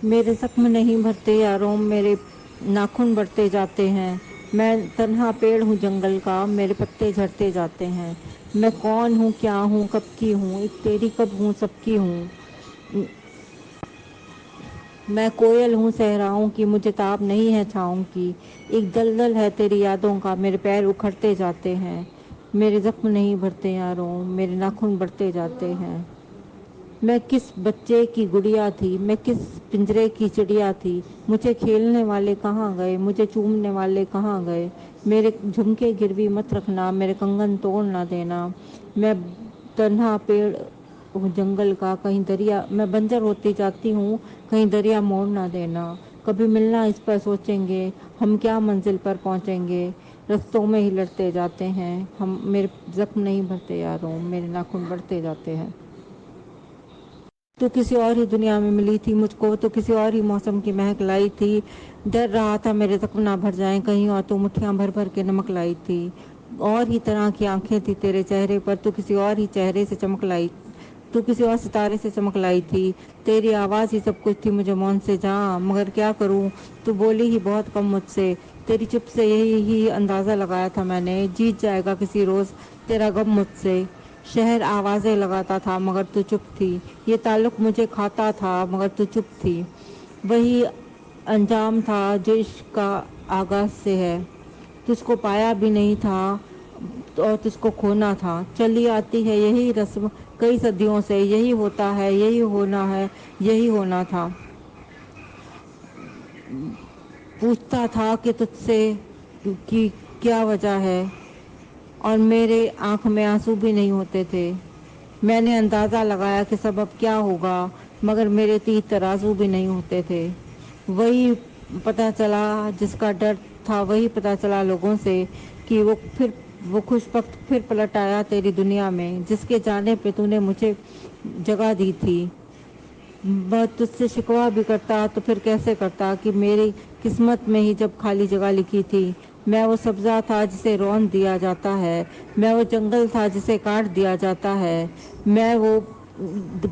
میرے زخم نہیں بھرتے یاروں، میرے ناخن بڑھتے جاتے ہیں۔ میں تنہا پیڑ ہوں جنگل کا، میرے پتے جھڑتے جاتے ہیں۔ میں کون ہوں، کیا ہوں، کب کی ہوں، ایک تیری کب ہوں، سب کی ہوں۔ میں کوئل ہوں صحراؤں کی، مجھے تاب نہیں ہے چھاؤں کی۔ ایک دلدل ہے تیری یادوں کا، میرے پیر اکھڑتے جاتے ہیں۔ میرے زخم نہیں بھرتے یاروں، میرے ناخن بڑھتے جاتے ہیں۔ میں کس بچے کی گڑیا تھی، میں کس پنجرے کی چڑیا تھی۔ مجھے کھیلنے والے کہاں گئے، مجھے چومنے والے کہاں گئے۔ میرے جھمکے گروی مت رکھنا، میرے کنگن توڑ نہ دینا۔ میں تنہا پیڑ ہوں جنگل کا، کہیں دریا میں بنجر ہوتی جاتی ہوں، کہیں دریا موڑ نہ دینا۔ کبھی ملنا اس پر سوچیں گے، ہم کیا منزل پر پہنچیں گے۔ رستوں میں ہی لڑتے جاتے ہیں ہم، میرے زخم نہیں بھرتے یاروں، میرے ناخن بڑھتے جاتے ہیں۔ تو کسی اور ہی دنیا میں ملی تھی مجھ کو، تو کسی اور ہی موسم کی مہک لائی تھی۔ ڈر رہا تھا میرے زخم نہ بھر جائیں کہیں اور، تو مٹھیاں بھر بھر کے نمک لائی تھی۔ اور ہی طرح کی آنکھیں تھی تیرے چہرے پر، تو کسی اور ہی چہرے سے چمک لائی، تو کسی اور ستارے سے چمک لائی تھی۔ تیری آواز ہی سب کچھ تھی مجھے مون سے جہاں، مگر کیا کروں، تو بولی ہی بہت کم مجھ سے۔ تیری چپ سے یہی ہی اندازہ لگایا تھا میں نے، جیت جائے گا کسی روز تیرا غم مجھ سے۔ شہر آوازیں لگاتا تھا مگر تو چپ تھی، یہ تعلق مجھے کھاتا تھا مگر تو چپ تھی۔ وہی انجام تھا جو عشق کا آغاز سے ہے، تجھ کو پایا بھی نہیں تھا اور تجھ کو کھونا تھا۔ چلی آتی ہے یہی رسم کئی صدیوں سے، یہی ہوتا ہے، یہی ہونا ہے، یہی ہونا تھا۔ پوچھتا تھا کہ تجھ سے کی کیا وجہ ہے، اور میرے آنکھ میں آنسو بھی نہیں ہوتے تھے۔ میں نے اندازہ لگایا کہ سبب کیا ہوگا، مگر میرے تیر ترازو بھی نہیں ہوتے تھے۔ وہی پتہ چلا جس کا ڈر تھا، وہی پتہ چلا لوگوں سے کہ وہ خوش بخت پھر پلٹ آیا تیری دنیا میں، جس کے جانے پہ تو نے مجھے جگہ دی تھی۔ میں تجھ سے شکوہ بھی کرتا تو پھر کیسے کرتا کہ میری قسمت میں ہی جب خالی جگہ لکھی تھی۔ میں وہ سبزہ تھا جسے رون دیا جاتا ہے، میں وہ جنگل تھا جسے کاٹ دیا جاتا ہے، میں وہ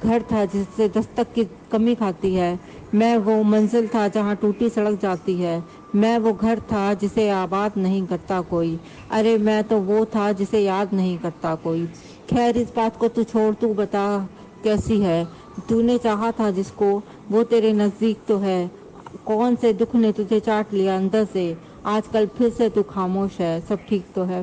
گھر تھا جس سے دستک کی کمی کھاتی ہے، میں وہ منزل تھا جہاں ٹوٹی سڑک جاتی ہے، میں وہ گھر تھا جسے آباد نہیں کرتا کوئی، ارے میں تو وہ تھا جسے یاد نہیں کرتا کوئی۔ خیر اس بات کو تو چھوڑ، تو بتا کیسی ہے، تو نے چاہا تھا جس کو وہ تیرے نزدیک تو ہے۔ کون سے دکھ نے تجھے چاٹ لیا اندر سے، آج کل پھر سے تو خاموش ہے، سب ٹھیک تو ہے۔